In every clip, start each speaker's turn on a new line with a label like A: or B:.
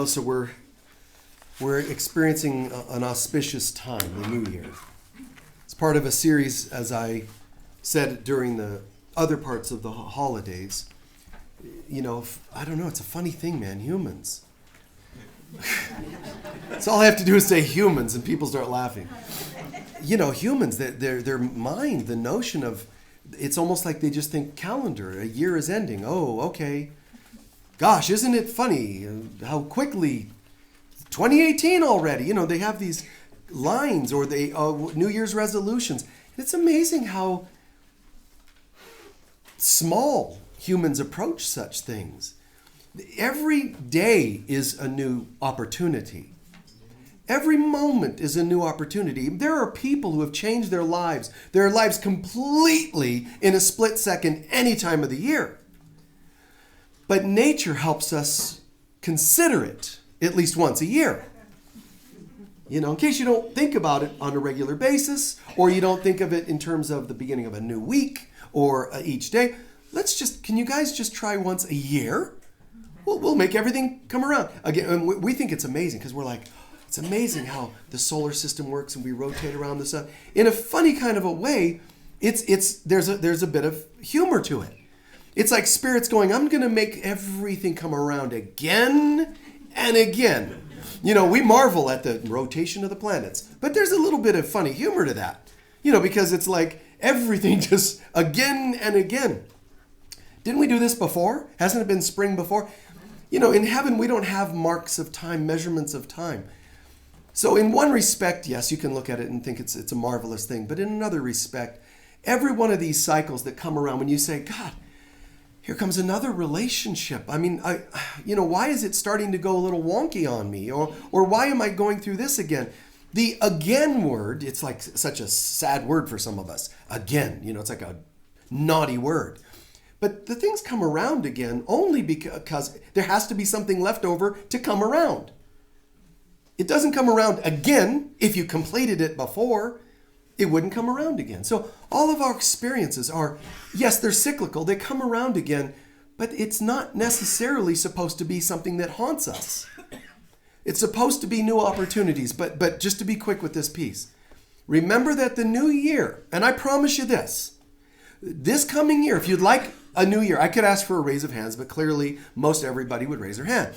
A: So we're experiencing an auspicious time, the new year. It's part of a series, as I said during the other parts of the holidays. You know, I don't know, it's a funny thing, man, humans. So all I have to do is say humans and people start laughing. You know, humans, their mind, the notion of, it's almost like they just think calendar, a year is ending. Oh, okay. Gosh, isn't it funny how quickly 2018 already? You know, they have these lines or they New Year's resolutions. And it's amazing how small humans approach such things. Every day is a new opportunity. Every moment is a new opportunity. There are people who have changed their lives completely in a split second any time of the year. But nature helps us consider it at least once a year. You know, in case you don't think about it on a regular basis, or you don't think of it in terms of the beginning of a new week or each day, can you guys just try once a year? We'll make everything come around. Again, and we think it's amazing because we're like, it's amazing how the solar system works and we rotate around the sun. In a funny kind of a way, there's a bit of humor to it. It's like spirits going, I'm going to make everything come around again and again. You know, we marvel at the rotation of the planets, but there's a little bit of funny humor to that. You know, because it's like everything just again and again. Didn't we do this before? Hasn't it been spring before? You know, in heaven, we don't have marks of time, measurements of time. So in one respect, yes, you can look at it and think it's a marvelous thing. But in another respect, every one of these cycles that come around when you say, God, here comes another relationship. I mean, why is it starting to go a little wonky on me? Or why am I going through this again? The again word, it's like such a sad word for some of us. Again, you know, it's like a naughty word. But the things come around again only because there has to be something left over to come around. It doesn't come around again if you completed it before. It wouldn't come around again. So all of our experiences are, yes, they're cyclical. They come around again, but it's not necessarily supposed to be something that haunts us. It's supposed to be new opportunities. But just to be quick with this piece, remember that the new year, and I promise you this coming year, if you'd like a new year, I could ask for a raise of hands, but clearly most everybody would raise their hand.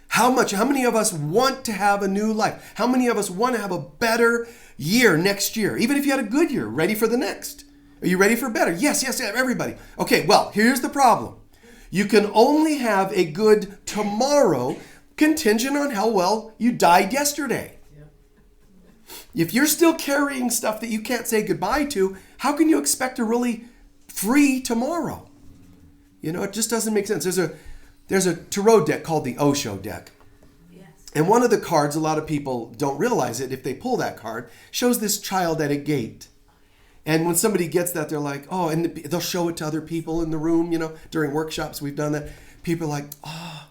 A: How many of us want to have a new life? How many of us want to have a better year next year? Even if you had a good year, ready for the next. Are you ready for better? Yes, everybody. Okay, well, here's the problem. You can only have a good tomorrow contingent on how well you died yesterday. If you're still carrying stuff that you can't say goodbye to, how can you expect a really free tomorrow? You know, it just doesn't make sense. There's a tarot deck called the Osho deck. Yes. And one of the cards, a lot of people don't realize it, if they pull that card, shows this child at a gate. And when somebody gets that, they're like, oh, and they'll show it to other people in the room, you know, during workshops, we've done that. People are like, oh,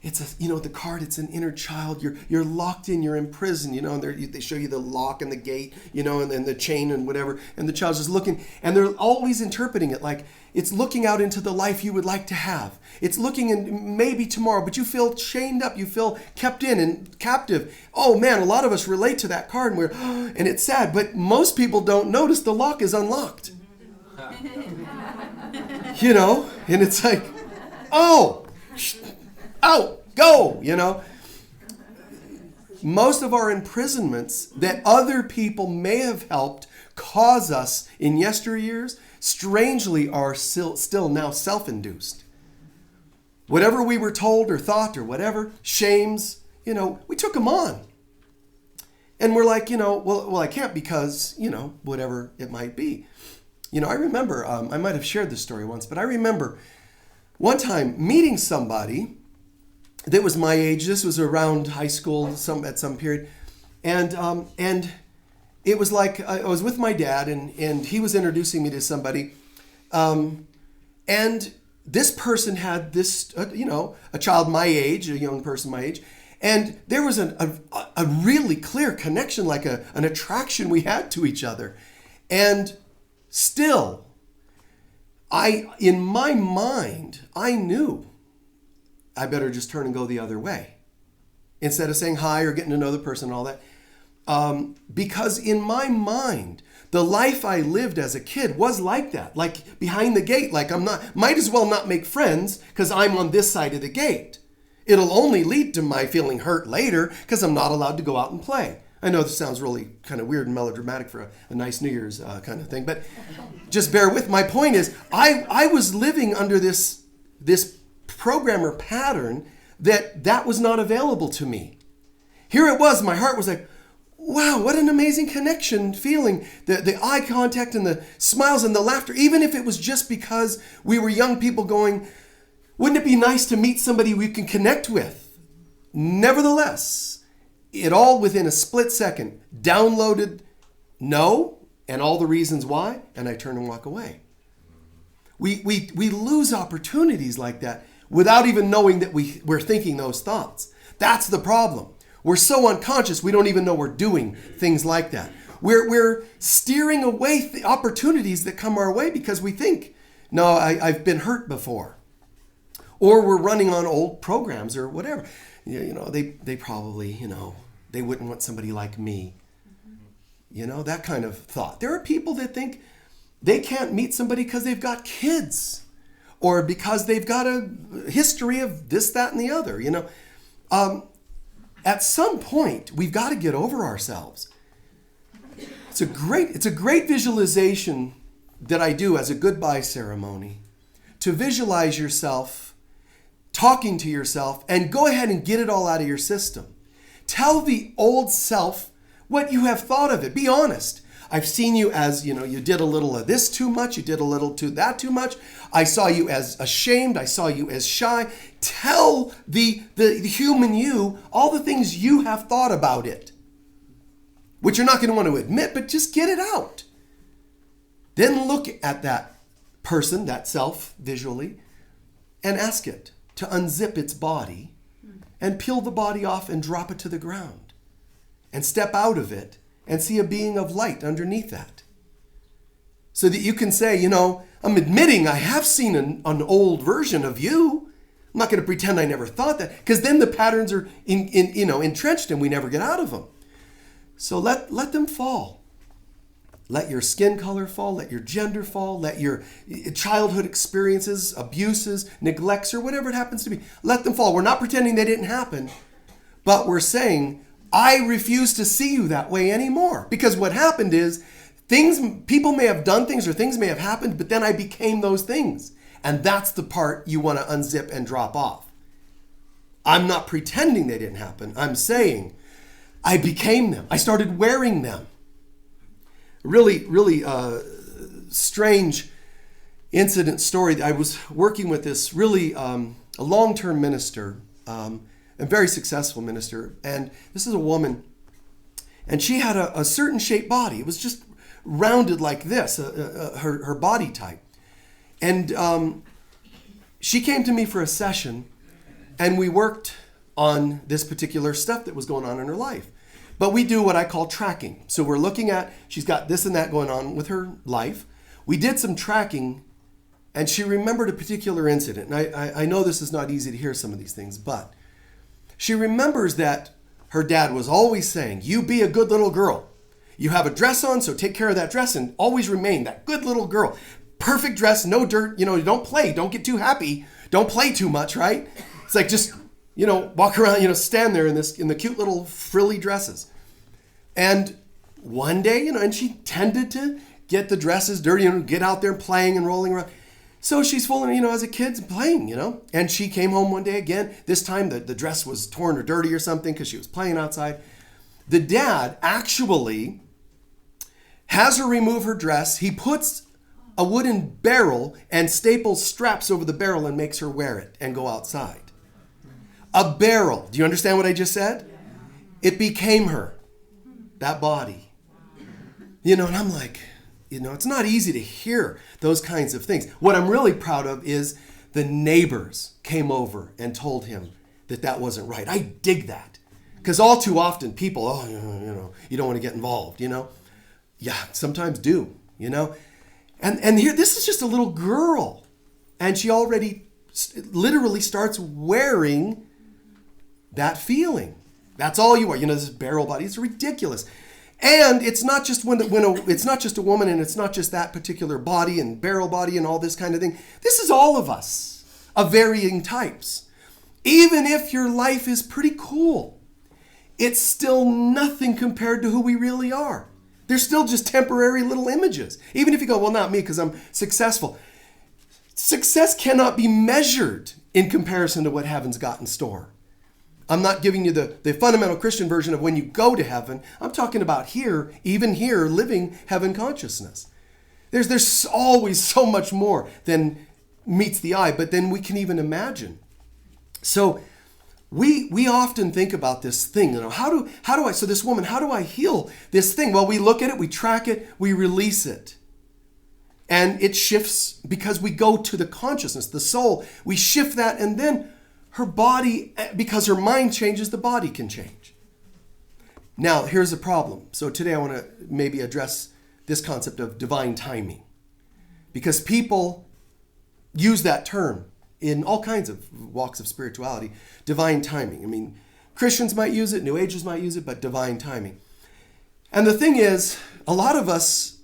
A: the card, it's an inner child. You're locked in, you're in prison, you know, and they show you the lock and the gate, you know, and the chain and whatever. And the child's just looking, and they're always interpreting it like it's looking out into the life you would like to have. It's looking in maybe tomorrow, but you feel chained up, you feel kept in and captive. Oh man, a lot of us relate to that card and it's sad, but most people don't notice the lock is unlocked. You know, and it's like, out, go, you know. Most of our imprisonments that other people may have helped cause us in yesteryears, strangely are still now self-induced. Whatever we were told or thought or whatever, shames, you know, we took them on. And we're like, you know, well, I can't because, you know, whatever it might be. You know, I remember, I might have shared this story once, but I remember one time meeting somebody that was my age. This was around high school at some period. And it was like I was with my dad and he was introducing me to somebody. And this person had this, a child my age, a young person my age. And there was a really clear connection, like an attraction we had to each other. And still, in my mind, I knew I better just turn and go the other way. instead of saying hi or getting to know the person and all that. Because in my mind, the life I lived as a kid was like that, like behind the gate, like might as well not make friends because I'm on this side of the gate. It'll only lead to my feeling hurt later because I'm not allowed to go out and play. I know this sounds really kind of weird and melodramatic for a nice New Year's kind of thing, but just bear with. My point is, I was living under this program or pattern that was not available to me. Here it was, my heart was like, wow, what an amazing connection feeling. The eye contact and the smiles and the laughter, even if it was just because we were young people going, wouldn't it be nice to meet somebody we can connect with? Nevertheless, it all within a split second downloaded no and all the reasons why, and I turn and walk away. We lose opportunities like that without even knowing that we're thinking those thoughts. That's the problem. We're so unconscious, we don't even know we're doing things like that. We're steering away opportunities that come our way because we think, no, I've been hurt before. Or we're running on old programs or whatever. They probably, they wouldn't want somebody like me. That kind of thought. There are people that think they can't meet somebody because they've got kids or because they've got a history of this, that, and the other, At some point, we've got to get over ourselves. It's a great visualization that I do as a goodbye ceremony, to visualize yourself talking to yourself and go ahead and get it all out of your system. Tell the old self what you have thought of it. Be honest. I've seen you as, you did a little of this too much. You did a little to that too much. I saw you as ashamed. I saw you as shy. Tell the human you all the things you have thought about it, which you're not going to want to admit, but just get it out. Then look at that person, that self, visually, and ask it to unzip its body and peel the body off and drop it to the ground and step out of it and see a being of light underneath that. So that you can say, I'm admitting I have seen an old version of you. I'm not going to pretend I never thought that, because then the patterns are entrenched and we never get out of them. So let them fall. Let your skin color fall, let your gender fall, let your childhood experiences, abuses, neglects, or whatever it happens to be, let them fall. We're not pretending they didn't happen, but we're saying, I refuse to see you that way anymore. Because what happened is, people may have done things or things may have happened, but then I became those things. And that's the part you want to unzip and drop off. I'm not pretending they didn't happen. I'm saying I became them. I started wearing them. Really, really strange incident story. I was working with this really a long-term minister, a very successful minister. And this is a woman, and she had a certain shaped body. It was just rounded like this, her body type. And she came to me for a session, and we worked on this particular stuff that was going on in her life. But we do what I call tracking. So we're looking at, she's got this and that going on with her life. We did some tracking, and she remembered a particular incident. And I know this is not easy to hear some of these things, but she remembers that her dad was always saying, you be a good little girl. You have a dress on, so take care of that dress and always remain that good little girl. Perfect dress, no dirt, don't play, don't get too happy, don't play too much, right? It's like just, walk around, stand there in the cute little frilly dresses. And one day, and she tended to get the dresses dirty and get out there playing and rolling around. So she's fooling, as a kid playing, And she came home one day again. This time the dress was torn or dirty or something because she was playing outside. The dad actually has her remove her dress. He puts a wooden barrel and staples straps over the barrel and makes her wear it and go outside. A barrel. Do you understand what I just said? It became her. That body. And I'm like, it's not easy to hear those kinds of things. What I'm really proud of is the neighbors came over and told him that wasn't right. I dig that. Because all too often people, you don't want to get involved, Yeah, sometimes do, And here, this is just a little girl. And she already literally starts wearing that feeling. That's all you are. This barrel body. It's ridiculous. And it's not just it's not just a woman, and it's not just that particular body and barrel body and all this kind of thing. This is all of us of varying types. Even if your life is pretty cool, it's still nothing compared to who we really are. They're still just temporary little images. Even if you go, well, not me because I'm successful. Success cannot be measured in comparison to what heaven's got in store. I'm not giving you the fundamental Christian version of when you go to heaven. I'm talking about here, even here, living heaven consciousness. There's always so much more than meets the eye, but then we can even imagine. So we often think about this thing. So this woman, how do I heal this thing? Well, we look at it, we track it, we release it. And it shifts because we go to the consciousness, the soul. We shift that, and then her body, because her mind changes, the body can change. Now, here's the problem. So today I want to maybe address this concept of divine timing. Because people use that term in all kinds of walks of spirituality, divine timing. I mean, Christians might use it, New Agers might use it, but divine timing. And the thing is, a lot of us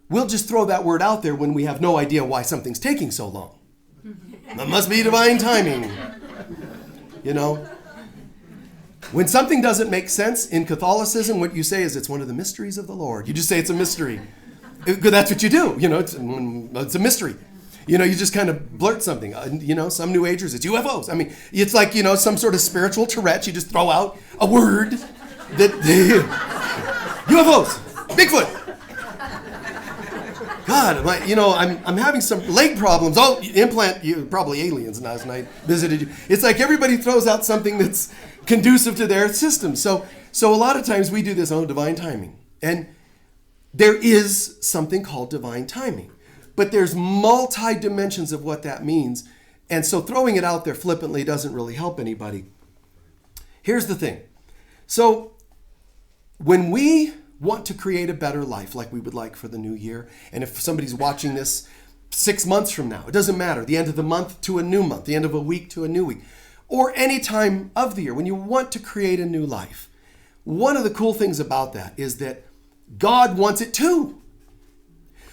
A: will just throw that word out there when we have no idea why something's taking so long. It must be divine timing. When something doesn't make sense in Catholicism, what you say is it's one of the mysteries of the Lord. You just say it's a mystery. That's what you do. It's a mystery. You just kind of blurt something. Some New Agers, it's UFOs. I mean, it's like, some sort of spiritual Tourette. You just throw out a word that, UFOs, Bigfoot. God, I'm having some leg problems. Oh, implant, probably aliens last night visited you. It's like everybody throws out something that's conducive to their system. So a lot of times we do this, divine timing. And there is something called divine timing. But there's multi-dimensions of what that means. And so throwing it out there flippantly doesn't really help anybody. Here's the thing. So when we want to create a better life like we would like for the new year, and if somebody's watching this 6 months from now, it doesn't matter, the end of the month to a new month, the end of a week to a new week, or any time of the year, when you want to create a new life, one of the cool things about that is that God wants it too.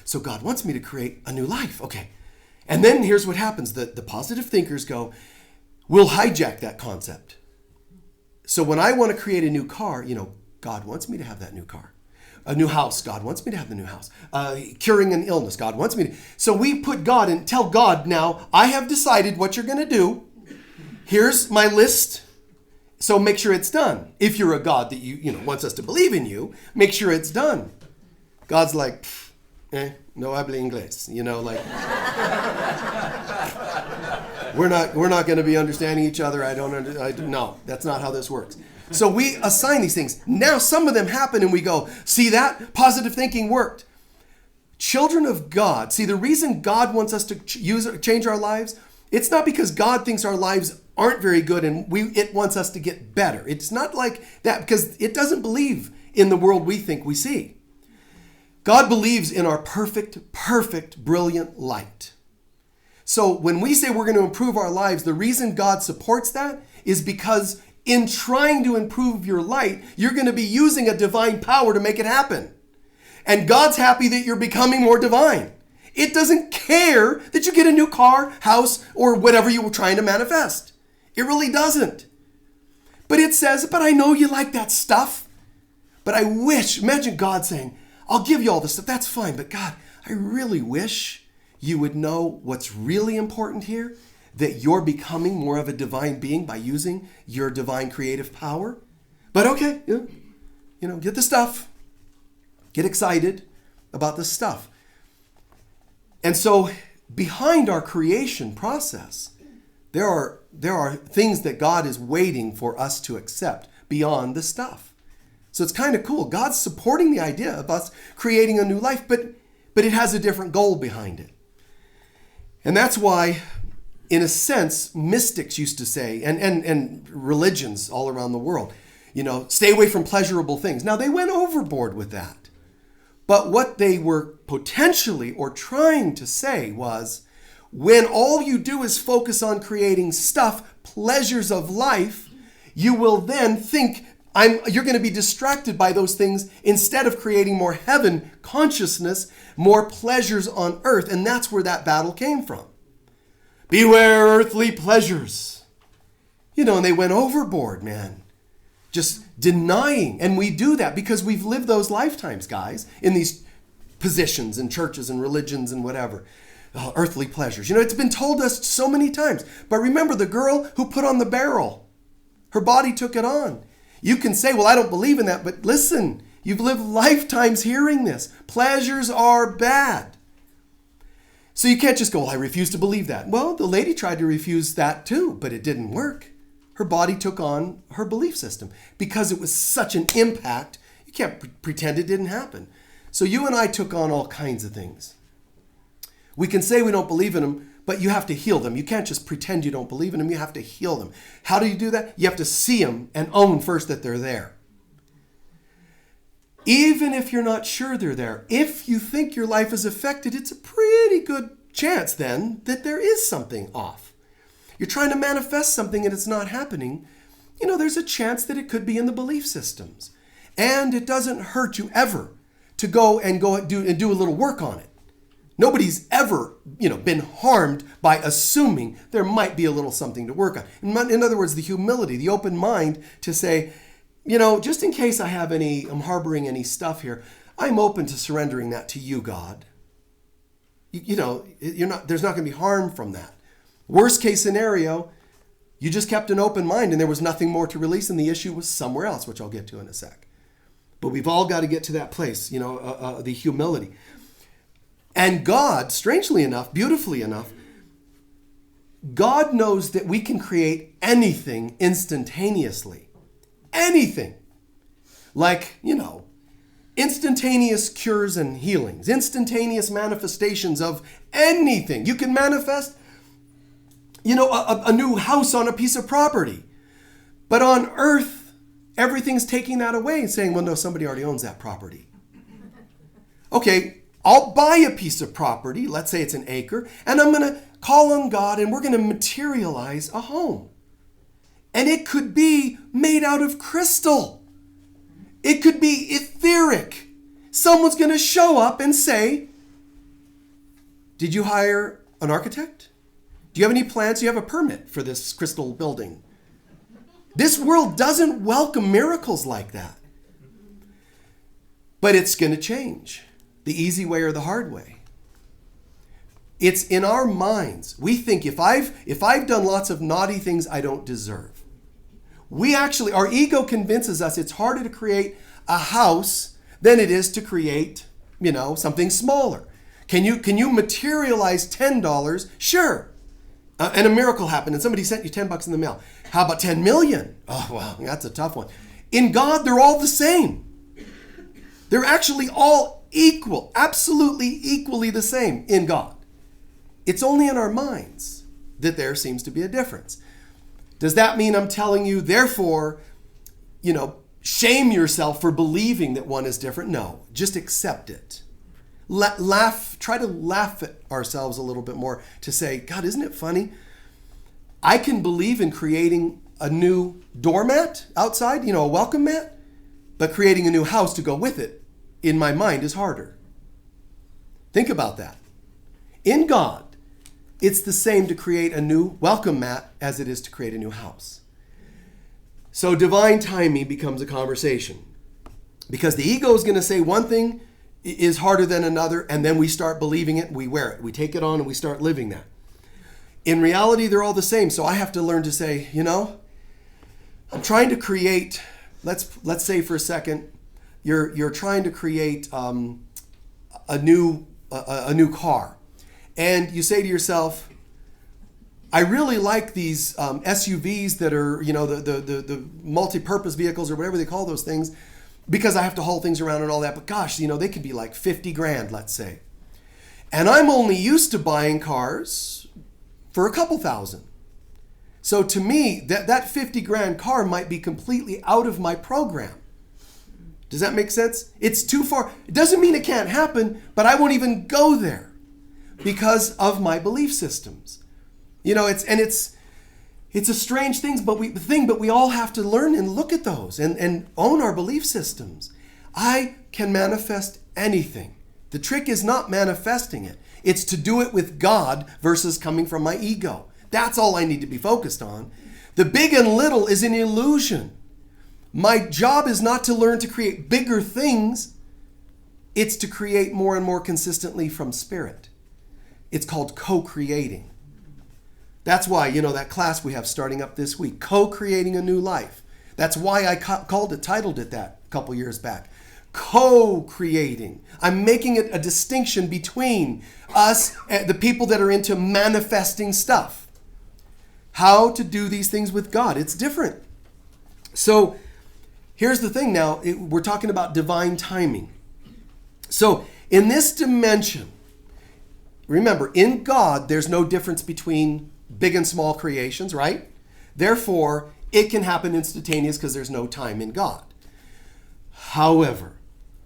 A: So God wants me to create a new life. Okay. And then here's what happens. The positive thinkers go, we'll hijack that concept. So when I want to create a new car, God wants me to have that new car. A new house, God wants me to have the new house. Curing an illness, God wants me to. So we put God and tell God, now, I have decided what you're going to do. Here's my list. So make sure it's done. If you're a God that you wants us to believe in you, make sure it's done. God's like, no habla inglés. We're not going to be understanding each other. No, that's not how this works. So we assign these things. Now some of them happen and we go, see that? Positive thinking worked. Children of God, see the reason God wants us to change our lives, it's not because God thinks our lives aren't very good and it wants us to get better. It's not like that because it doesn't believe in the world we think we see. God believes in our perfect, brilliant light. So when we say we're going to improve our lives, the reason God supports that is because in trying to improve your light, you're going to be using a divine power to make it happen. And God's happy that you're becoming more divine. It doesn't care that you get a new car, house, or whatever you were trying to manifest. It really doesn't. But it says, but I know you like that stuff. But I wish, imagine God saying, I'll give you all this stuff. That's fine. But God, I really wish you would know what's really important here. That you're becoming more of a divine being by using your divine creative power. But okay, get the stuff. Get excited about the stuff. And so behind our creation process, there are things that God is waiting for us to accept beyond the stuff. So it's kind of cool. God's supporting the idea of us creating a new life, but it has a different goal behind it. And that's why, in a sense, mystics used to say, and religions all around the world, stay away from pleasurable things. Now, they went overboard with that. But what they were potentially or trying to say was, when all you do is focus on creating stuff, pleasures of life, you will then think You're going to be distracted by those things instead of creating more heaven consciousness, more pleasures on earth. And that's where that battle came from. Beware earthly pleasures. And they went overboard, man. Just denying. And we do that because we've lived those lifetimes, guys, in these positions and churches and religions and whatever. Earthly pleasures. It's been told us so many times. But remember the girl who put on the barrel. Her body took it on. You can say, well, I don't believe in that. But listen, you've lived lifetimes hearing this. Pleasures are bad. So you can't just go, well, I refuse to believe that. Well, the lady tried to refuse that too, but it didn't work. Her body took on her belief system because it was such an impact. You can't pretend it didn't happen. So you and I took on all kinds of things. We can say we don't believe in them, but you have to heal them. You can't just pretend you don't believe in them. You have to heal them. How do you do that? You have to see them and own first that they're there. Even if you're not sure they're there, if you think your life is affected, it's a pretty good chance then that there is something off. You're trying to manifest something and it's not happening. There's a chance that it could be in the belief systems. And it doesn't hurt you ever to go do a little work on it. Nobody's ever, been harmed by assuming there might be a little something to work on. In other words, the humility, the open mind to say, just in case I'm harboring any stuff here, I'm open to surrendering that to you, God. There's not going to be harm from that. Worst case scenario, you just kept an open mind and there was nothing more to release and the issue was somewhere else, which I'll get to in a sec. But we've all got to get to that place, the humility. And God, strangely enough, beautifully enough, God knows that we can create anything instantaneously. Anything. Like, instantaneous cures and healings, instantaneous manifestations of anything. You can manifest, a new house on a piece of property. But on earth, everything's taking that away and saying, well, no, somebody already owns that property. Okay, I'll buy a piece of property, let's say it's an acre, and I'm going to call on God and we're going to materialize a home. And it could be made out of crystal. It could be etheric. Someone's going to show up and say, did you hire an architect? Do you have any plans? Do you have a permit for this crystal building? This world doesn't welcome miracles like that. But it's going to change. The easy way or the hard way. It's in our minds. We think if I've done lots of naughty things I don't deserve. Our ego convinces us it's harder to create a house than it is to create, something smaller. Can you materialize $10? Sure. And a miracle happened and somebody sent you $10 in the mail. How about 10 million? Oh, wow, that's a tough one. In God, they're all the same. They're actually all equal, absolutely equally the same in God. It's only in our minds that there seems to be a difference. Does that mean I'm telling you, therefore, shame yourself for believing that one is different? No, just accept it. Try to laugh at ourselves a little bit more to say, God, isn't it funny? I can believe in creating a new doormat outside, a welcome mat, but creating a new house to go with it in my mind is harder. Think about that. In God, it's the same to create a new welcome mat as it is to create a new house. So divine timing becomes a conversation. Because the ego is going to say one thing is harder than another, and then we start believing it, we wear it, we take it on, and we start living that. In reality, they're all the same. So I have to learn to say, I'm trying to create, let's say for a second, you're trying to create a new car, and you say to yourself, I really like these SUVs that are the multi-purpose vehicles or whatever they call those things, because I have to haul things around and all that. But gosh, they could be like 50 grand, let's say, and I'm only used to buying cars for a couple thousand. So to me, that 50 grand car might be completely out of my program. Does that make sense? It's too far. It doesn't mean it can't happen, but I won't even go there because of my belief systems. It's a strange thing, but we all have to learn and look at those and own our belief systems. I can manifest anything. The trick is not manifesting it. It's to do it with God versus coming from my ego. That's all I need to be focused on. The big and little is an illusion. My job is not to learn to create bigger things. It's to create more and more consistently from spirit. It's called co-creating. That's why, that class we have starting up this week, co-creating a new life. That's why I titled it that a couple years back. Co-creating. I'm making it a distinction between us and the people that are into manifesting stuff. How to do these things with God. It's different. So here's the thing now. We're talking about divine timing. So in this dimension, remember, in God, there's no difference between big and small creations, right? Therefore, it can happen instantaneous because there's no time in God. However,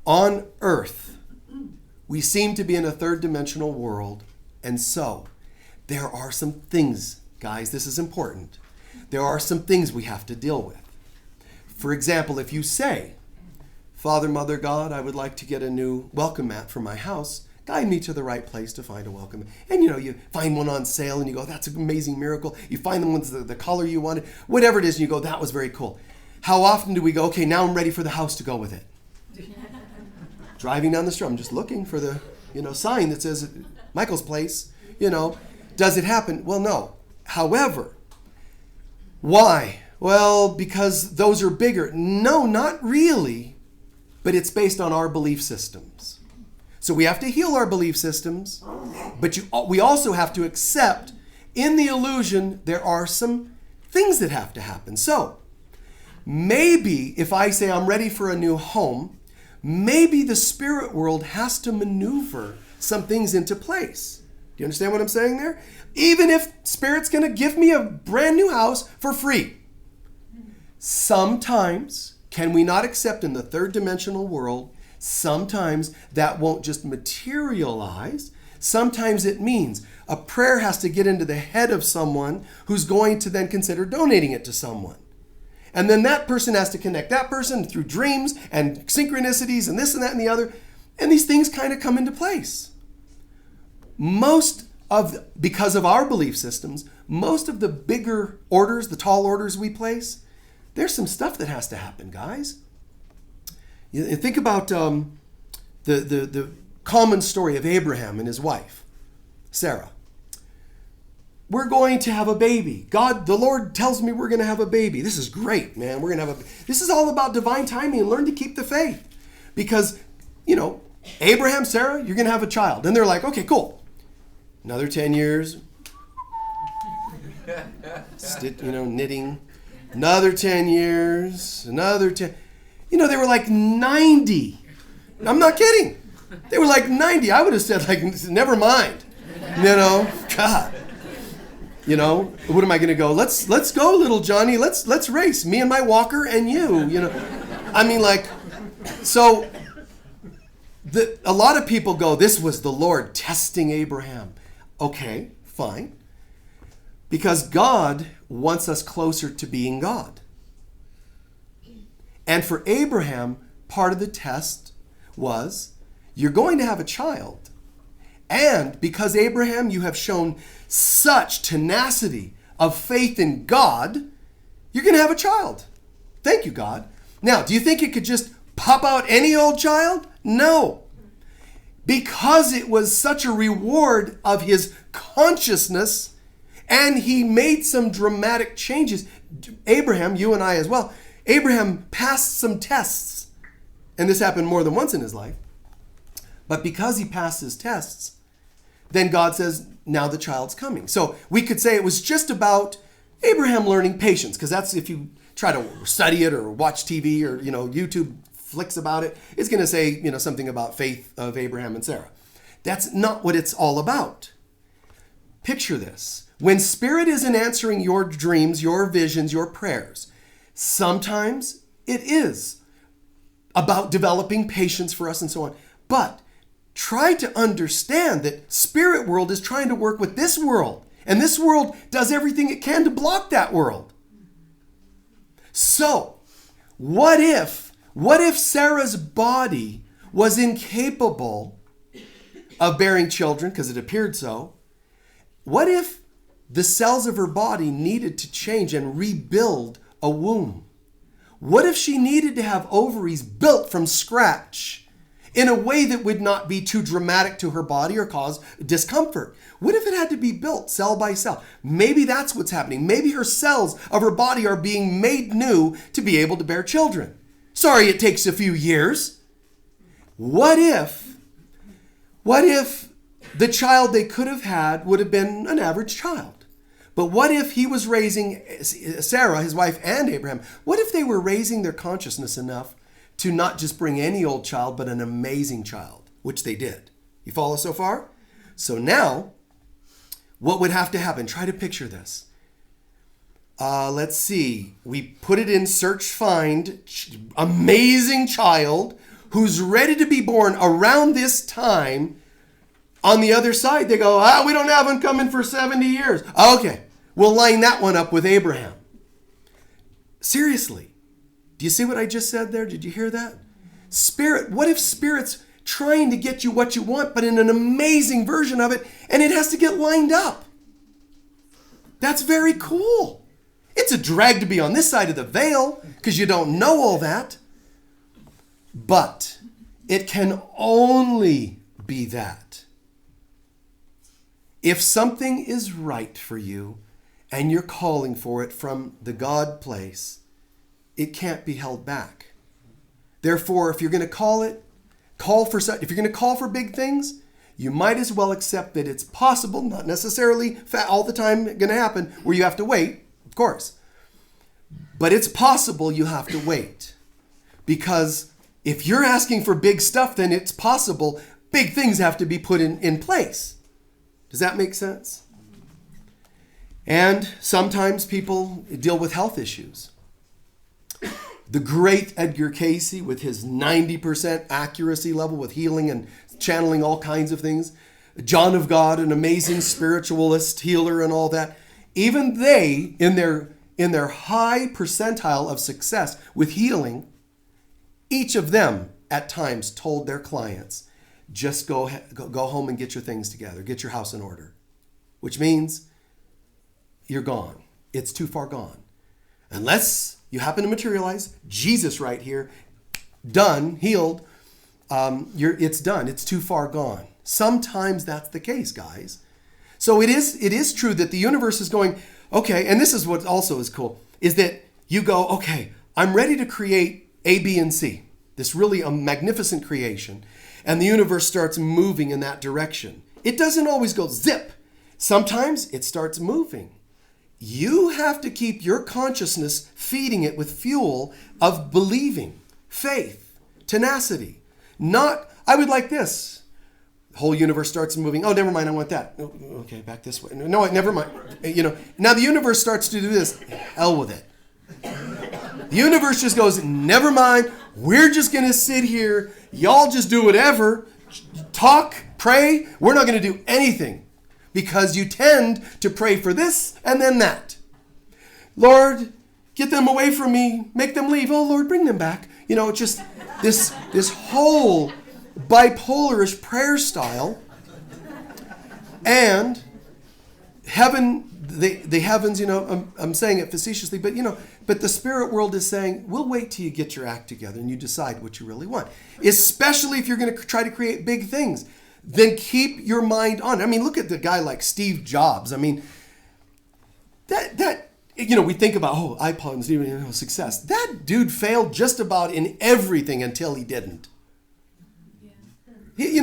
A: on earth, we seem to be in a third dimensional world. And so there are some things, guys, this is important. There are some things we have to deal with. For example, if you say, Father, Mother, God, I would like to get a new welcome mat for my house. Guide me to the right place to find a welcome mat. And you find one on sale and you go, that's an amazing miracle. You find the ones the color you wanted, whatever it is, and you go, that was very cool. How often do we go, okay, now I'm ready for the house to go with it? Driving down the street, I'm just looking for the sign that says Michael's place. Does it happen? Well, no. However, why? Well, because those are bigger. No, not really. But it's based on our belief systems. So we have to heal our belief systems, but we also have to accept in the illusion there are some things that have to happen. So maybe if I say I'm ready for a new home, maybe the spirit world has to maneuver some things into place. Do you understand what I'm saying there? Even if spirit's going to give me a brand new house for free. Sometimes, can we not accept in the third dimensional world, sometimes that won't just materialize. Sometimes it means a prayer has to get into the head of someone who's going to then consider donating it to someone. And then that person has to connect that person through dreams and synchronicities and this and that and the other. And these things kind of come into place. Because of our belief systems, most of the bigger orders, the tall orders we place, there's some stuff that has to happen, guys. You think about the common story of Abraham and his wife, Sarah. We're going to have a baby. God, the Lord tells me we're going to have a baby. This is great, man. We're going to have This is all about divine timing and learn to keep the faith. Because, Abraham, Sarah, you're going to have a child. And they're like, okay, cool. Another 10 years. Knitting. Another 10 years. Another 10. They were like 90. I'm not kidding. They were like 90. I would have said, never mind. God. What am I going to go? Let's go, little Johnny. Let's race. Me and my walker and you. So a lot of people go, this was the Lord testing Abraham. Okay, fine. Because God wants us closer to being God. And for Abraham, part of the test was, you're going to have a child. And because Abraham, you have shown such tenacity of faith in God, you're going to have a child. Thank you, God. Now, do you think it could just pop out any old child? No. Because it was such a reward of his consciousness, and he made some dramatic changes. Abraham, you and I as well, Abraham passed some tests. And this happened more than once in his life. But because he passed his tests, then God says, now the child's coming. So we could say it was just about Abraham learning patience, because that's, if you try to study it or watch TV or, YouTube flicks about it, it's going to say, something about faith of Abraham and Sarah. That's not what it's all about. Picture this. When spirit isn't answering your dreams, your visions, your prayers, sometimes it is about developing patience for us and so on. But try to understand that spirit world is trying to work with this world. And this world does everything it can to block that world. So, what if Sarah's body was incapable of bearing children, because it appeared so? What if the cells of her body needed to change and rebuild a womb? What if she needed to have ovaries built from scratch in a way that would not be too dramatic to her body or cause discomfort? What if it had to be built cell by cell? Maybe that's what's happening. Maybe her cells of her body are being made new to be able to bear children. Sorry, it takes a few years. What if the child they could have had would have been an average child? But what if he was raising Sarah, his wife, and Abraham? What if they were raising their consciousness enough to not just bring any old child, but an amazing child, which they did? You follow so far? So now, what would have to happen? Try to picture this. Let's see. We put it in search, find, amazing child who's ready to be born around this time. On the other side, they go, we don't have one coming for 70 years. Okay, we'll line that one up with Abraham. Seriously, do you see what I just said there? Did you hear that? Spirit, what if Spirit's trying to get you what you want, but in an amazing version of it, and it has to get lined up? That's very cool. It's a drag to be on this side of the veil because you don't know all that. But it can only be that if something is right for you and you're calling for it from the God place, it can't be held back. Therefore, if you're going to if you're going to call for big things, you might as well accept that it's possible, not necessarily all the time going to happen, where you have to wait, of course. But it's possible you have to wait. Because if you're asking for big stuff, then it's possible big things have to be put in place. Does that make sense? And sometimes people deal with health issues. The great Edgar Cayce, with his 90% accuracy level with healing and channeling all kinds of things. John of God, an amazing spiritualist, healer, and all that. Even they, in their high percentile of success with healing, each of them at times told their clients, just go home and get your things together. Get your house in order. Which means you're gone. It's too far gone. Unless you happen to materialize, Jesus right here, done, healed, it's done. It's too far gone. Sometimes that's the case, guys. So it is true that the universe is going, okay, and this is what also is cool, is that you go, okay, I'm ready to create A, B, and C. This really a magnificent creation. And the universe starts moving in that direction. It doesn't always go zip. Sometimes it starts moving. You have to keep your consciousness feeding it with fuel of believing, faith, tenacity. Not, I would like this. The whole universe starts moving. Oh, never mind, I want that. Okay, back this way. No, never mind. Now the universe starts to do this. Hell with it. The universe just goes, never mind. We're just going to sit here. Y'all just do whatever. Talk, pray. We're not going to do anything because you tend to pray for this and then that. Lord, get them away from me. Make them leave. Oh, Lord, bring them back. Just this whole bipolarish prayer style. And heaven, the heavens, I'm saying it facetiously, but the spirit world is saying, we'll wait till you get your act together and you decide what you really want. Especially if you're going to try to create big things. Then keep your mind on. Look at the guy like Steve Jobs. That we think about, iPods, success. That dude failed just about in everything until he didn't. He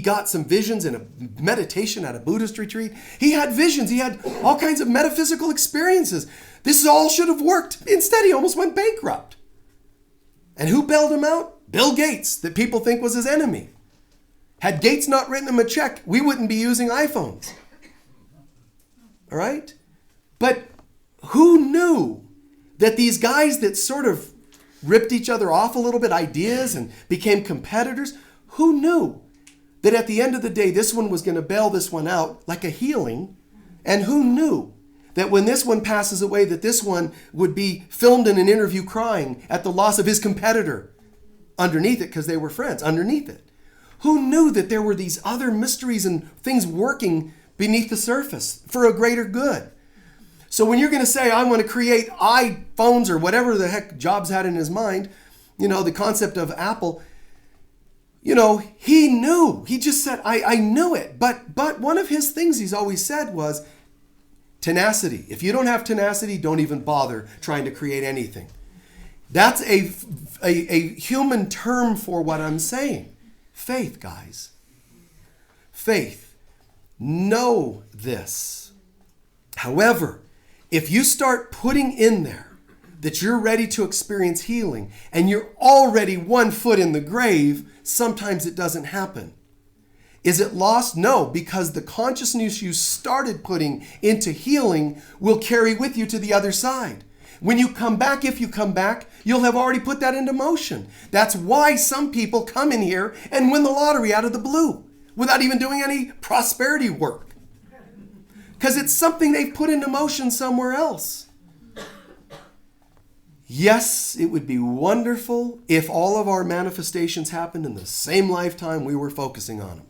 A: got some visions in a meditation at a Buddhist retreat. He had visions. He had all kinds of metaphysical experiences. This all should have worked. Instead, he almost went bankrupt. And who bailed him out? Bill Gates, that people think was his enemy. Had Gates not written him a check, we wouldn't be using iPhones. All right? But who knew that these guys that sort of ripped each other off a little bit, ideas, and became competitors, who knew that at the end of the day, this one was going to bail this one out like a healing, And who knew that when this one passes away, that this one would be filmed in an interview crying at the loss of his competitor underneath it, because they were friends, underneath it. Who knew that there were these other mysteries and things working beneath the surface for a greater good? So when you're going to say, I want to create iPhones or whatever the heck Jobs had in his mind, the concept of Apple, he knew. He just said, I knew it. But one of his things he's always said was tenacity. If you don't have tenacity, don't even bother trying to create anything. That's a human term for what I'm saying. Faith, guys. Faith. Know this. However, if you start putting in there that you're ready to experience healing and you're already 1 foot in the grave, sometimes it doesn't happen. Is it lost? No, because the consciousness you started putting into healing will carry with you to the other side. When you come back, if you come back, you'll have already put that into motion. That's why some people come in here and win the lottery out of the blue without even doing any prosperity work. Because it's something they've put into motion somewhere else. Yes, it would be wonderful if all of our manifestations happened in the same lifetime we were focusing on them.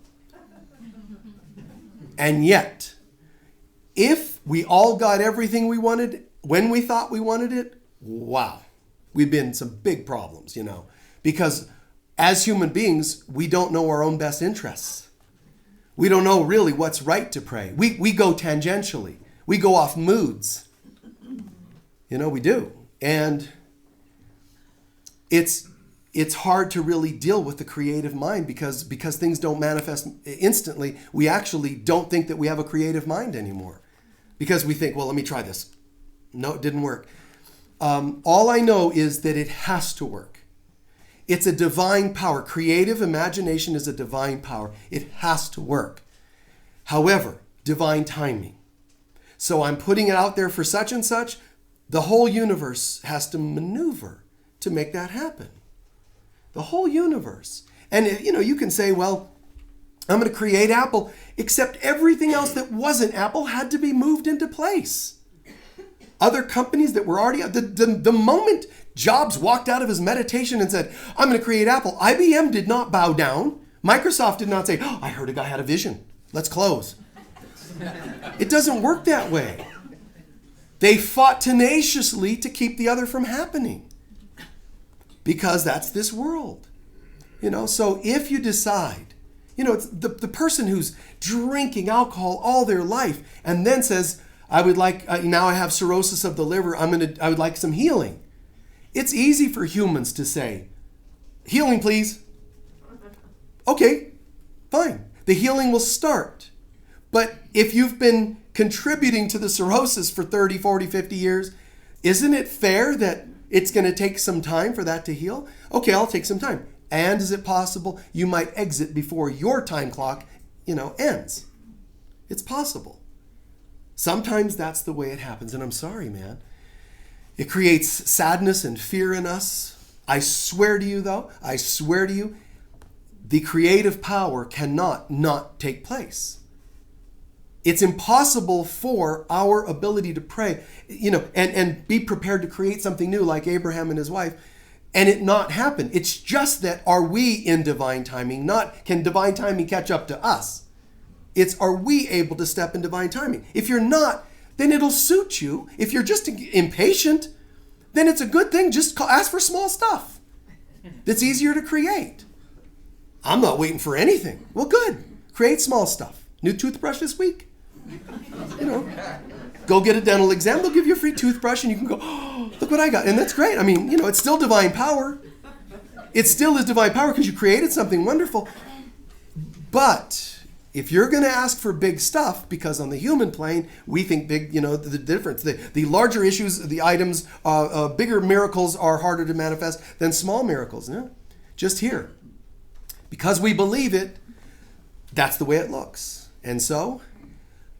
A: And yet, if we all got everything we wanted when we thought we wanted it, wow, we've been in some big problems, because as human beings, we don't know our own best interests. We don't know really what's right to pray. We go tangentially. We go off moods. We do. And it's hard to really deal with the creative mind because things don't manifest instantly. We actually don't think that we have a creative mind anymore because we think, well, let me try this. No, it didn't work. All I know is that it has to work. It's a divine power. Creative imagination is a divine power. It has to work. However, divine timing. So I'm putting it out there for such and such. The whole universe has to maneuver to make that happen. The whole universe. And, you can say, well, I'm going to create Apple, except everything else that wasn't Apple had to be moved into place. Other companies that were already, the moment Jobs walked out of his meditation and said, I'm going to create Apple, IBM did not bow down. Microsoft did not say, oh, I heard a guy had a vision. Let's close. It doesn't work that way. They fought tenaciously to keep the other from happening because that's this world. So if you decide, it's the person who's drinking alcohol all their life and then says, I would like, now I have cirrhosis of the liver, I would like some healing. It's easy for humans to say, healing please. Okay, fine. The healing will start. But if you've been contributing to the cirrhosis for 30, 40, 50 years, isn't it fair that it's going to take some time for that to heal? Okay, I'll take some time. And is it possible you might exit before your time clock, ends? It's possible. Sometimes that's the way it happens. And I'm sorry, man. It creates sadness and fear in us. I swear to you, though, the creative power cannot not take place. It's impossible for our ability to pray, and be prepared to create something new like Abraham and his wife, and it not happen. It's just that, are we in divine timing? Not can divine timing catch up to us. It's, are we able to step in divine timing? If you're not, then it'll suit you. If you're just impatient, then it's a good thing. Just ask for small stuff that's easier to create. I'm not waiting for anything. Well, good. Create small stuff. New toothbrush this week? Go get a dental exam. They'll give you a free toothbrush and you can go, oh, look what I got. And that's great. I mean, it's still divine power. It still is divine power because you created something wonderful. But if you're going to ask for big stuff, because on the human plane, we think big, the difference. The larger issues, the items, bigger miracles are harder to manifest than small miracles. No? Just here. Because we believe it, that's the way it looks. And so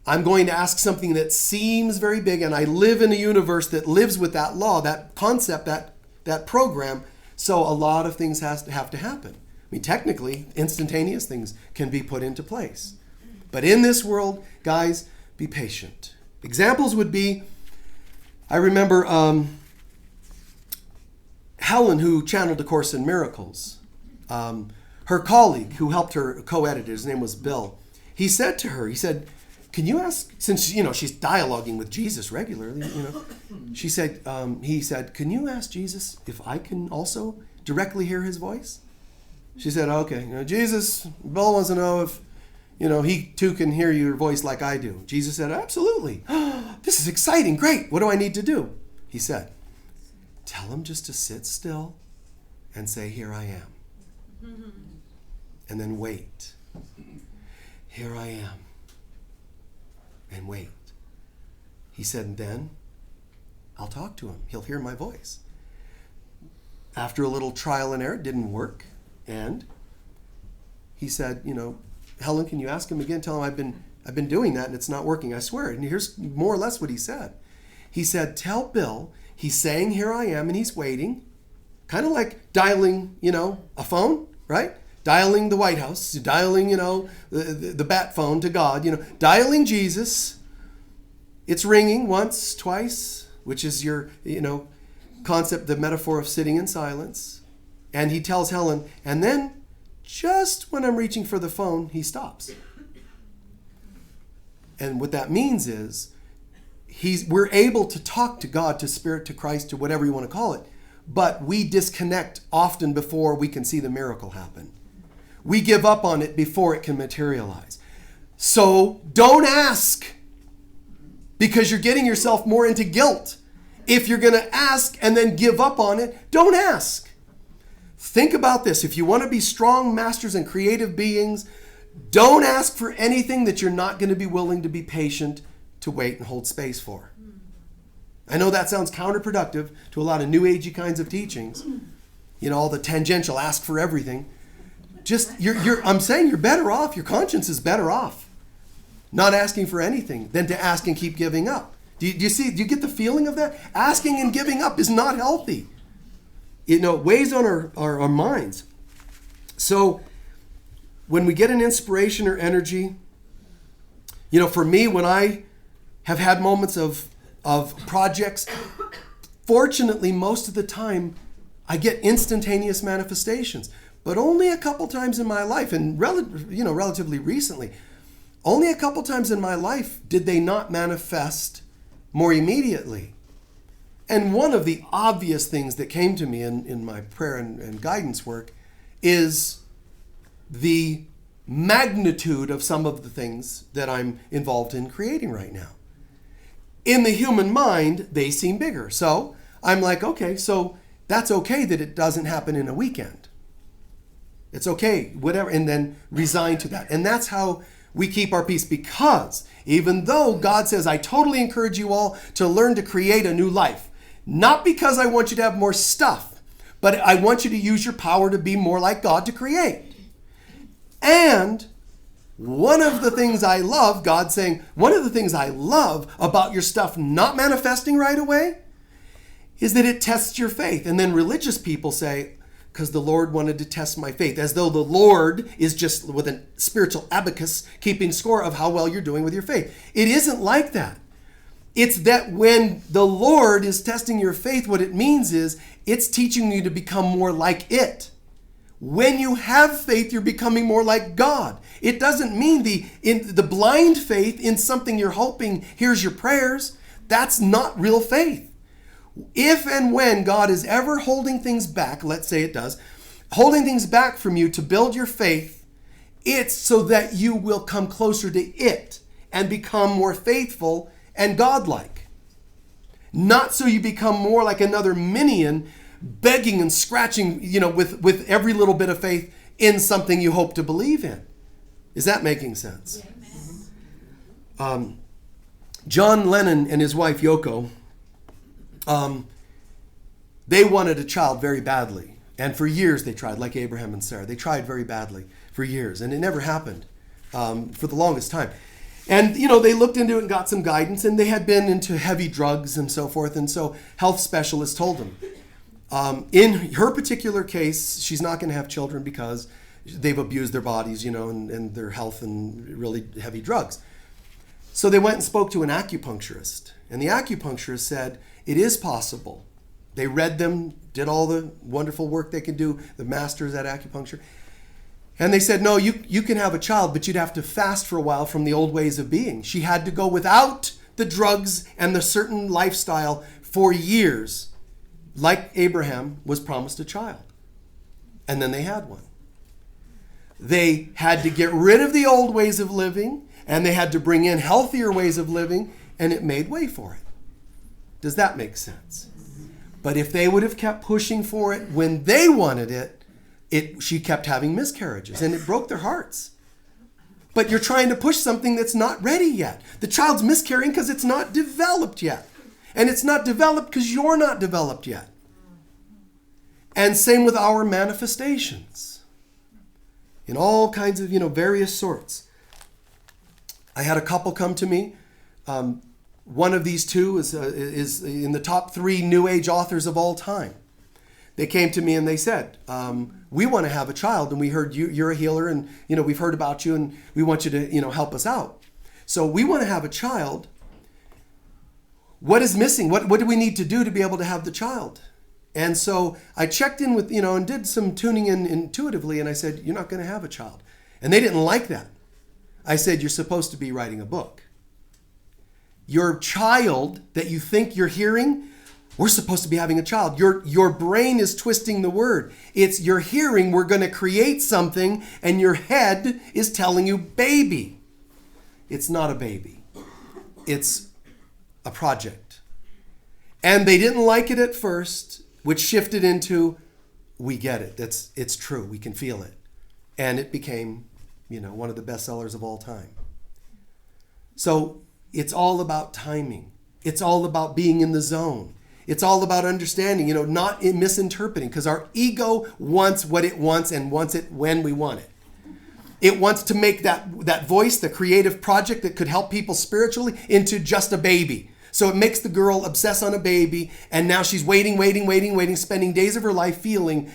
A: I'm going to ask something that seems very big, and I live in a universe that lives with that law, that concept, that program. So a lot of things have to happen. I mean, technically, instantaneous things can be put into place. But in this world, guys, be patient. Examples would be, I remember Helen, who channeled A Course in Miracles. Her colleague who helped her co-edit it, his name was Bill. He said to her, he said, can you ask, since she's dialoguing with Jesus regularly, he said, can you ask Jesus if I can also directly hear his voice? She said, okay. Jesus, Bill wants to know if, he too can hear your voice like I do. Jesus said, absolutely. This is exciting. Great. What do I need to do? He said, tell him just to sit still and say, here I am. And then wait. Here I am. And wait. He said, and then I'll talk to him. He'll hear my voice. After a little trial and error, it didn't work. And he said, Helen, can you ask him again? Tell him I've been doing that and it's not working. I swear. And here's more or less what he said. He said, tell Bill he's saying here I am and he's waiting. Kind of like dialing, a phone, right? Dialing the White House, dialing, the bat phone to God, dialing Jesus. It's ringing once, twice, which is your, concept, the metaphor of sitting in silence. And he tells Helen, and then just when I'm reaching for the phone, he stops. And what that means is we're able to talk to God, to Spirit, to Christ, to whatever you want to call it, but we disconnect often before we can see the miracle happen. We give up on it before it can materialize. So don't ask, because you're getting yourself more into guilt. If you're going to ask and then give up on it, don't ask. Think about this. If you want to be strong masters and creative beings, don't ask for anything that you're not going to be willing to be patient to wait and hold space for. I know that sounds counterproductive to a lot of new agey kinds of teachings. All the tangential, ask for everything. I'm saying you're better off. Your conscience is better off not asking for anything than to ask and keep giving up. Do you get the feeling of that? Asking and giving up is not healthy. It weighs on our minds. So when we get an inspiration or energy, for me, when I have had moments of projects, fortunately, most of the time, I get instantaneous manifestations. But only a couple times in my life, and relatively recently, only a couple times in my life did they not manifest more immediately. And one of the obvious things that came to me in my prayer and guidance work is the magnitude of some of the things that I'm involved in creating right now. In the human mind, they seem bigger. So I'm like, okay, so that's okay that it doesn't happen in a weekend. It's okay, whatever, and then resign to that. And that's how we keep our peace, because even though God says, I totally encourage you all to learn to create a new life, not because I want you to have more stuff, but I want you to use your power to be more like God to create. And one of the things I love, God saying, one of the things I love about your stuff not manifesting right away is that it tests your faith. And then religious people say, because the Lord wanted to test my faith, as though the Lord is just with a spiritual abacus keeping score of how well you're doing with your faith. It isn't like that. It's that when the Lord is testing your faith, what it means is it's teaching you to become more like it. When you have faith, you're becoming more like God. It doesn't mean the blind faith in something you're hoping hears your prayers. That's not real faith. If and when God is ever holding things back, let's say it does, holding things back from you to build your faith, it's so that you will come closer to it and become more faithful and godlike. Not so you become more like another minion begging and scratching, with every little bit of faith in something you hope to believe in. Is that making sense? John Lennon and his wife Yoko, they wanted a child very badly. And for years they tried, like Abraham and Sarah. They tried very badly for years, and it never happened for the longest time. And, they looked into it and got some guidance, and they had been into heavy drugs and so forth. And so health specialists told them, in her particular case, she's not going to have children because they've abused their bodies, and their health and really heavy drugs. So they went and spoke to an acupuncturist. And the acupuncturist said, it is possible. They read them, did all the wonderful work they could do, the masters at acupuncture. And they said, no, you can have a child, but you'd have to fast for a while from the old ways of being. She had to go without the drugs and the certain lifestyle for years, like Abraham was promised a child. And then they had one. They had to get rid of the old ways of living, and they had to bring in healthier ways of living, and it made way for it. Does that make sense? But if they would have kept pushing for it when they wanted it, she kept having miscarriages, and it broke their hearts. But you're trying to push something that's not ready yet. The child's miscarrying because it's not developed yet. And it's not developed because you're not developed yet. And same with our manifestations. In all kinds of, various sorts. I had a couple come to me. One of these two is in the top 3 New Age authors of all time. They came to me and they said, we want to have a child, and we heard you're a healer, and we've heard about you, and we want you to help us out. So we want to have a child. What is missing? What do we need to do to be able to have the child? And so I checked in with, and did some tuning in intuitively, and I said, you're not going to have a child. And they didn't like that. I said, you're supposed to be writing a book. Your child that you think you're hearing, we're supposed to be having a child. Your brain is twisting the word. It's you're hearing, we're going to create something, and your head is telling you baby. It's not a baby. It's a project. And they didn't like it at first, which shifted into, we get it. It's true. We can feel it. And it became, one of the best sellers of all time. So it's all about timing. It's all about being in the zone. It's all about understanding, not misinterpreting, because our ego wants what it wants and wants it when we want it. It wants to make that voice, the creative project that could help people spiritually, into just a baby. So it makes the girl obsess on a baby, and now she's waiting, spending days of her life feeling,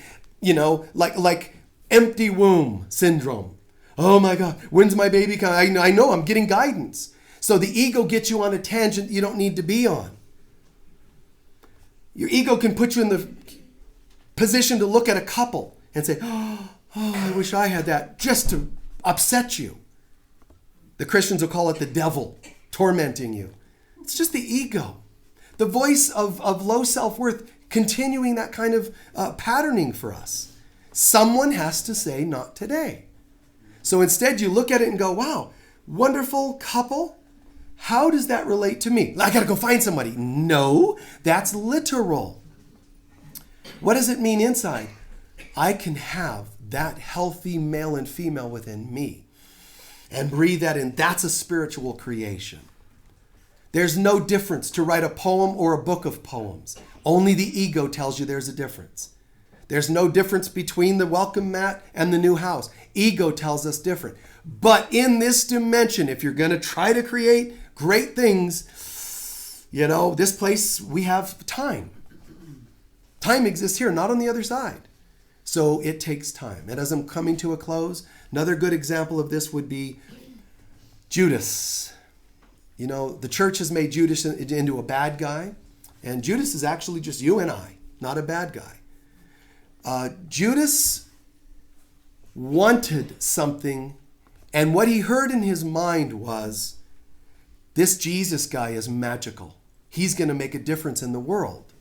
A: like empty womb syndrome. Oh my God, when's my baby coming? I know I'm getting guidance. So the ego gets you on a tangent you don't need to be on. Your ego can put you in the position to look at a couple and say, oh, I wish I had that, just to upset you. The Christians will call it the devil tormenting you. It's just the ego. The voice of low self-worth continuing that kind of patterning for us. Someone has to say, not today. So instead you look at it and go, wow, wonderful couple. How does that relate to me? I got to go find somebody. No, that's literal. What does it mean inside? I can have that healthy male and female within me and breathe that in. That's a spiritual creation. There's no difference to write a poem or a book of poems. Only the ego tells you there's a difference. There's no difference between the welcome mat and the new house. Ego tells us different. But in this dimension, if you're going to try to create great things, this place, we have time. Time exists here, not on the other side. So it takes time. And as I'm coming to a close, another good example of this would be Judas. The church has made Judas into a bad guy. And Judas is actually just you and I, not a bad guy. Judas wanted something, and what he heard in his mind was, this Jesus guy is magical. He's going to make a difference in the world.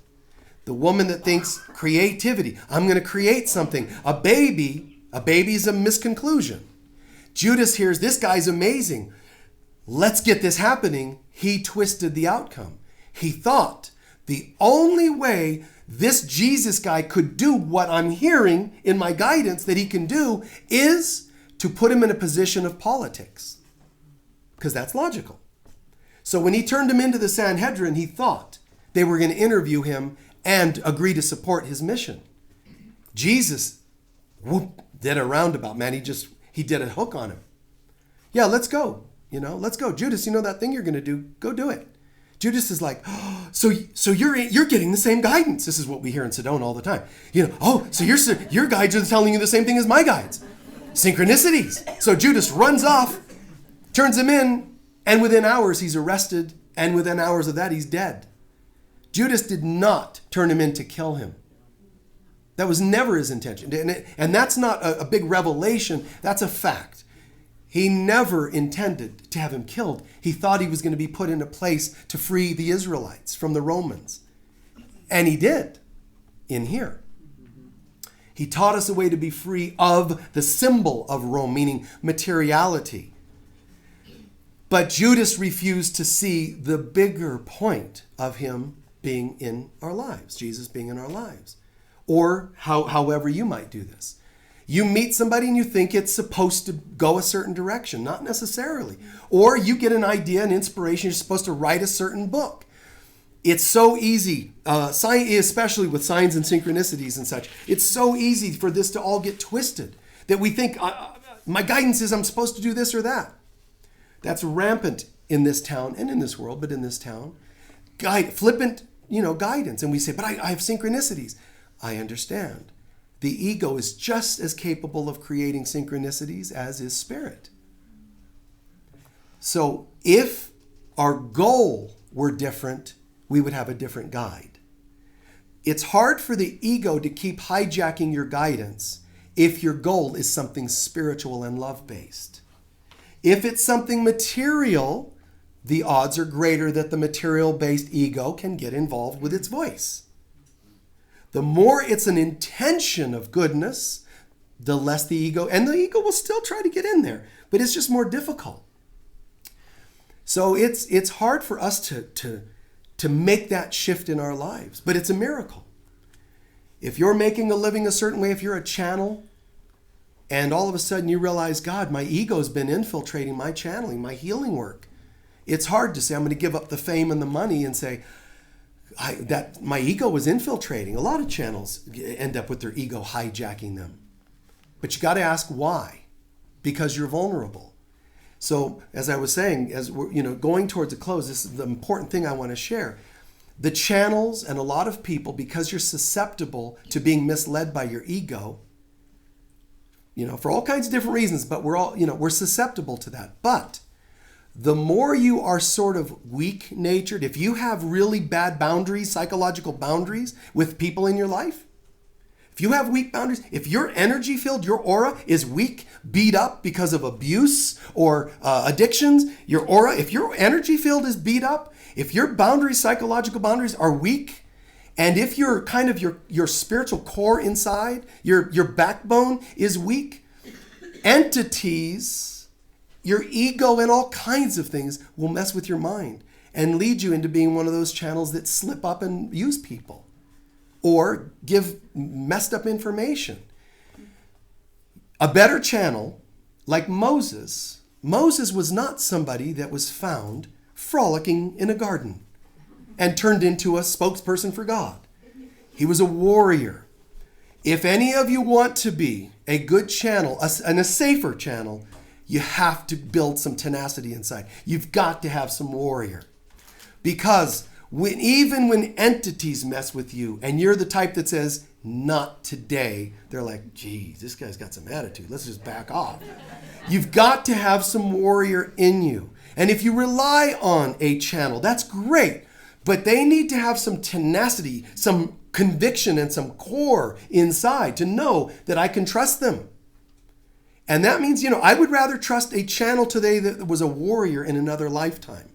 A: The woman that thinks creativity, I'm going to create something. A baby's a misconclusion. Judas hears, this guy's amazing. Let's get this happening. He twisted the outcome. He thought the only way this Jesus guy could do what I'm hearing in my guidance that he can do is to put him in a position of politics. Because that's logical. So when he turned him into the Sanhedrin, he thought they were going to interview him and agree to support his mission. Jesus did a roundabout, man. He did a hook on him. Yeah, let's go. Let's go. Judas, that thing you're going to do, go do it. Judas is like, oh, so you're getting the same guidance. This is what we hear in Sedona all the time. So your guides are telling you the same thing as my guides. Synchronicities. So Judas runs off, turns him in, And within hours, he's arrested. And within hours of that, he's dead. Judas did not turn him in to kill him. That was never his intention. And that's not a big revelation. That's a fact. He never intended to have him killed. He thought he was going to be put in a place to free the Israelites from the Romans. And he did in here. He taught us a way to be free of the symbol of Rome, meaning materiality. But Judas refused to see the bigger point of him being in our lives, Jesus being in our lives. Or however you might do this. You meet somebody and you think it's supposed to go a certain direction. Not necessarily. Or you get an idea, an inspiration, you're supposed to write a certain book. It's so easy, especially with signs and synchronicities and such, it's so easy for this to all get twisted that we think, my guidance is I'm supposed to do this or that. That's rampant in this town and in this world, but in this town. Flippant, guidance. And we say, but I have synchronicities. I understand. The ego is just as capable of creating synchronicities as is spirit. So if our goal were different, we would have a different guide. It's hard for the ego to keep hijacking your guidance if your goal is something spiritual and love-based. If it's something material, the odds are greater that the material-based ego can get involved with its voice. The more it's an intention of goodness, the less the ego, and the ego will still try to get in there, but it's just more difficult. So it's hard for us to make that shift in our lives, but it's a miracle. If you're making a living a certain way, if you're a channel, and all of a sudden you realize, God, my ego's been infiltrating my channeling, my healing work. It's hard to say, I'm going to give up the fame and the money and say, that my ego was infiltrating. A lot of channels end up with their ego hijacking them. But you got to ask why. Because you're vulnerable. So as I was saying, as we're going towards a close, this is the important thing I want to share. The channels and a lot of people, because you're susceptible to being misled by your ego, for all kinds of different reasons, but we're susceptible to that. But the more you are sort of weak-natured, if you have really bad boundaries, psychological boundaries with people in your life, if you have weak boundaries, if your energy field, your aura is weak, beat up because of abuse or addictions, your aura, if your energy field is beat up, if your boundaries, psychological boundaries are weak, and if your kind of your spiritual core inside, your backbone is weak, entities, your ego and all kinds of things will mess with your mind and lead you into being one of those channels that slip up and use people or give messed up information. A better channel, like Moses was not somebody that was found frolicking in a garden and turned into a spokesperson for God. He was a warrior. If any of you want to be a good channel and a safer channel, you have to build some tenacity inside. You've got to have some warrior. Because even when entities mess with you and you're the type that says, not today, they're like, geez, this guy's got some attitude. Let's just back off. You've got to have some warrior in you. And if you rely on a channel, that's great. But they need to have some tenacity, some conviction, and some core inside to know that I can trust them. And that means, I would rather trust a channel today that was a warrior in another lifetime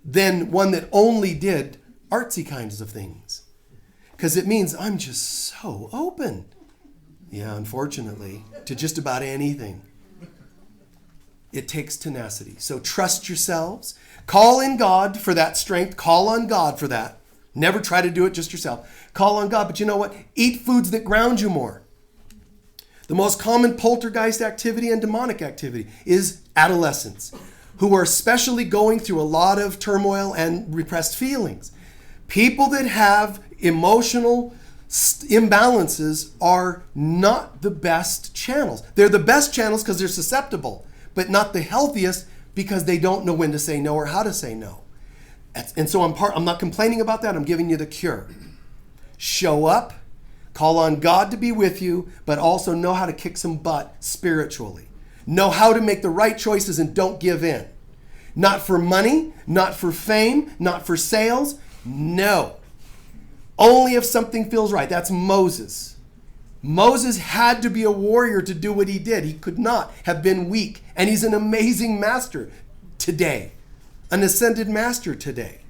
A: than one that only did artsy kinds of things. Because it means I'm just so open. Yeah, unfortunately, to just about anything. It takes tenacity. So trust yourselves. Call in God for that strength. Call on God for that. Never try to do it just yourself. Call on God. But you know what? Eat foods that ground you more. The most common poltergeist activity and demonic activity is adolescents who are especially going through a lot of turmoil and repressed feelings. People that have emotional imbalances are not the best channels. They're the best channels because they're susceptible, but not the healthiest because they don't know when to say no or how to say no. And so I'm not complaining about that. I'm giving you the cure. Show up. Call on God to be with you, but also know how to kick some butt spiritually. Know how to make the right choices and don't give in. Not for money, not for fame, not for sales. No. Only if something feels right. That's Moses. Moses had to be a warrior to do what he did. He could not have been weak. And he's an amazing master today. An ascended master today.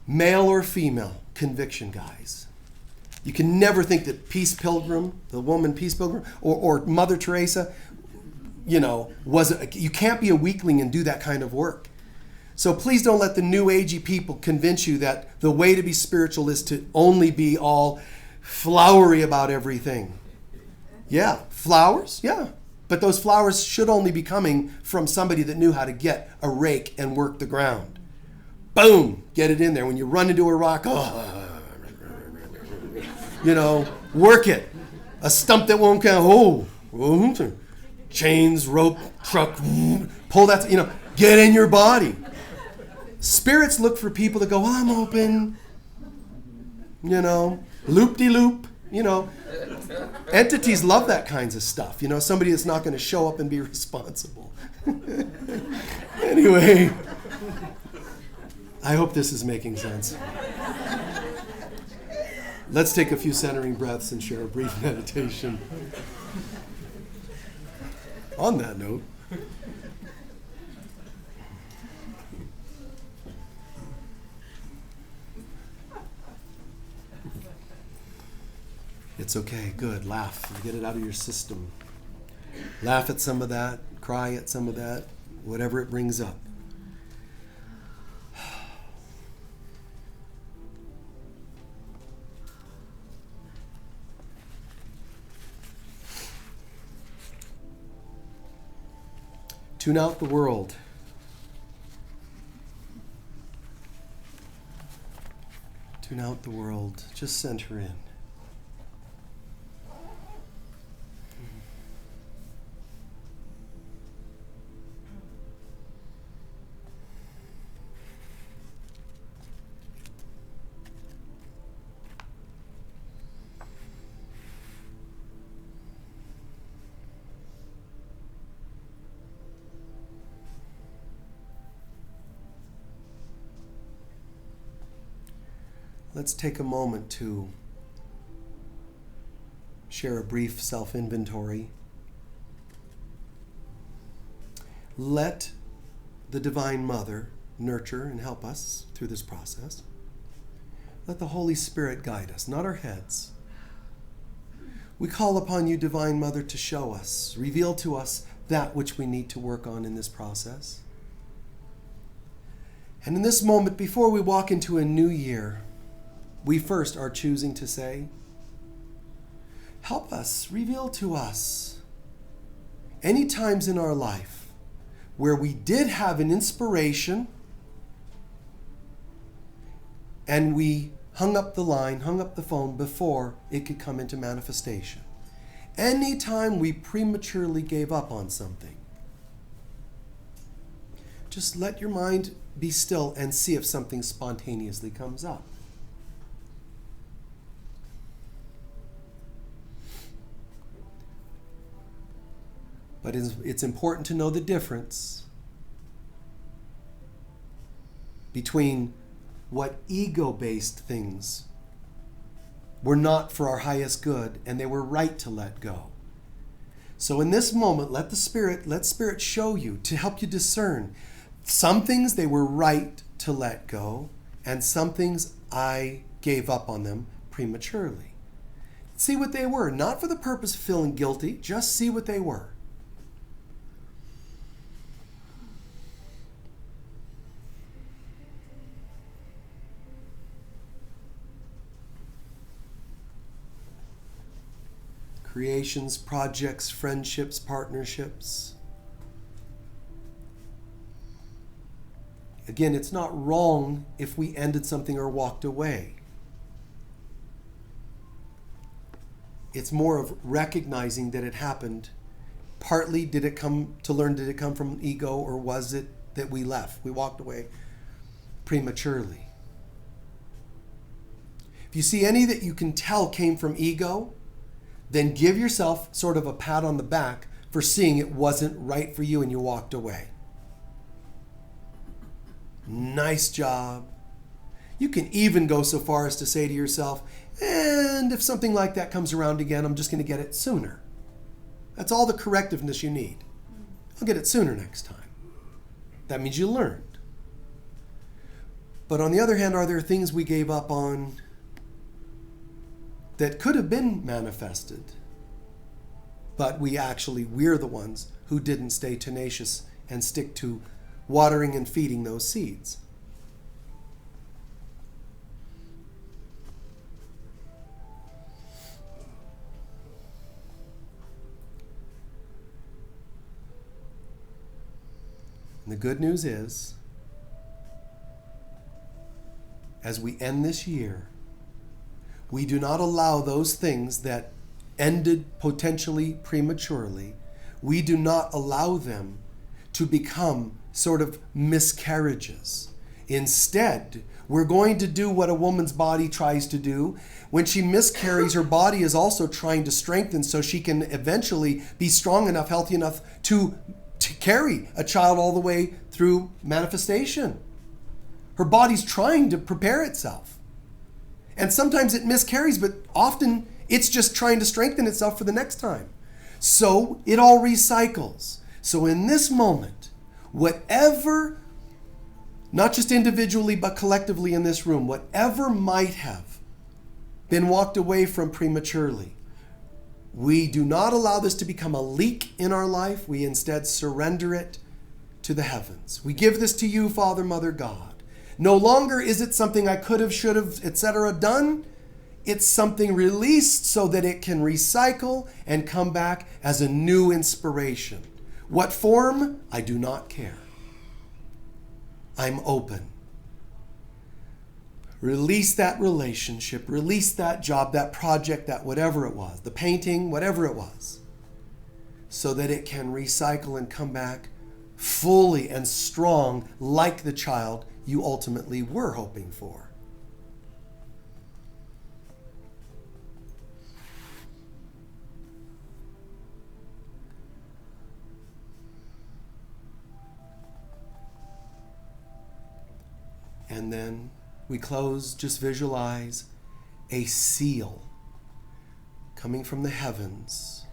A: Male or female, conviction, guys. You can never think that Peace Pilgrim, the woman Peace Pilgrim, or Mother Teresa, you can't be a weakling and do that kind of work. So please don't let the new agey people convince you that the way to be spiritual is to only be all flowery about everything. Yeah, flowers, yeah. But those flowers should only be coming from somebody that knew how to get a rake and work the ground. Boom, get it in there. When you run into a rock, work it. A stump that won't go, chains, rope, truck, pull that, get in your body. Spirits look for people that go, well, I'm open, loop-de-loop, Entities love that kinds of stuff. Somebody that's not going to show up and be responsible. Anyway, I hope this is making sense. Let's take a few centering breaths and share a brief meditation. On that note, it's okay, good, laugh, get it out of your system. Laugh at some of that, cry at some of that, whatever it brings up. Tune out the world. Tune out the world. Just center in. Let's take a moment to share a brief self-inventory. Let the Divine Mother nurture and help us through this process. Let the Holy Spirit guide us, not our heads. We call upon you, Divine Mother, to show us, reveal to us that which we need to work on in this process. And in this moment, before we walk into a new year, we first are choosing to say, help us, reveal to us any times in our life where we did have an inspiration and we hung up the line, hung up the phone before it could come into manifestation. Any time we prematurely gave up on something. Just let your mind be still and see if something spontaneously comes up. But it's important to know the difference between what ego-based things were not for our highest good and they were right to let go. So in this moment, let Spirit show you to help you discern. Some things they were right to let go, and some things I gave up on them prematurely. See what they were, not for the purpose of feeling guilty, just see what they were. Creations, projects, friendships, partnerships. Again, it's not wrong if we ended something or walked away. It's more of recognizing that it happened. Partly, did it come from ego, or was it that we left? We walked away prematurely. If you see any that you can tell came from ego, then give yourself sort of a pat on the back for seeing it wasn't right for you and you walked away. Nice job. You can even go so far as to say to yourself, and if something like that comes around again, I'm just going to get it sooner. That's all the correctiveness you need. I'll get it sooner next time. That means you learned. But on the other hand, are there things we gave up on that could have been manifested, but we're the ones who didn't stay tenacious and stick to watering and feeding those seeds? And the good news is, as we end this year, we do not allow those things that ended potentially prematurely, we do not allow them to become sort of miscarriages. Instead, we're going to do what a woman's body tries to do. When she miscarries, her body is also trying to strengthen so she can eventually be strong enough, healthy enough to carry a child all the way through manifestation. Her body's trying to prepare itself. And sometimes it miscarries, but often it's just trying to strengthen itself for the next time. So it all recycles. So in this moment, whatever, not just individually, but collectively in this room, whatever might have been walked away from prematurely, we do not allow this to become a leak in our life. We instead surrender it to the heavens. We give this to you, Father, Mother, God. No longer is it something I could have, should have, etc. done. It's something released so that it can recycle and come back as a new inspiration. What form? I do not care. I'm open. Release that relationship, release that job, that project, that whatever it was, the painting, whatever it was, so that it can recycle and come back fully and strong like the child you ultimately were hoping for. And then we close, just visualize a seal coming from the heavens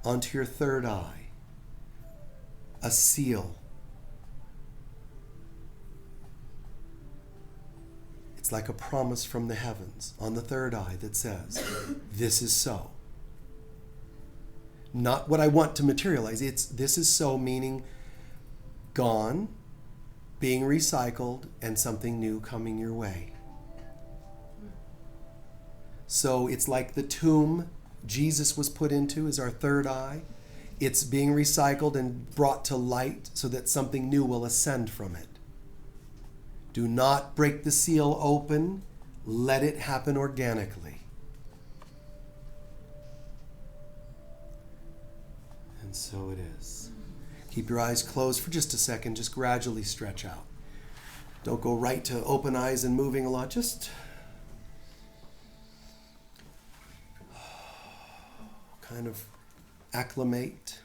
A: onto your third eye. A seal. It's like a promise from the heavens on the third eye that says, this is so. Not what I want to materialize. It's this is so, meaning gone, being recycled, and something new coming your way. So it's like the tomb Jesus was put into is our third eye. It's being recycled and brought to light so that something new will ascend from it. Do not break the seal open. Let it happen organically. And so it is. Keep your eyes closed for just a second. Just gradually stretch out. Don't go right to open eyes and moving a lot. Just kind of acclimate.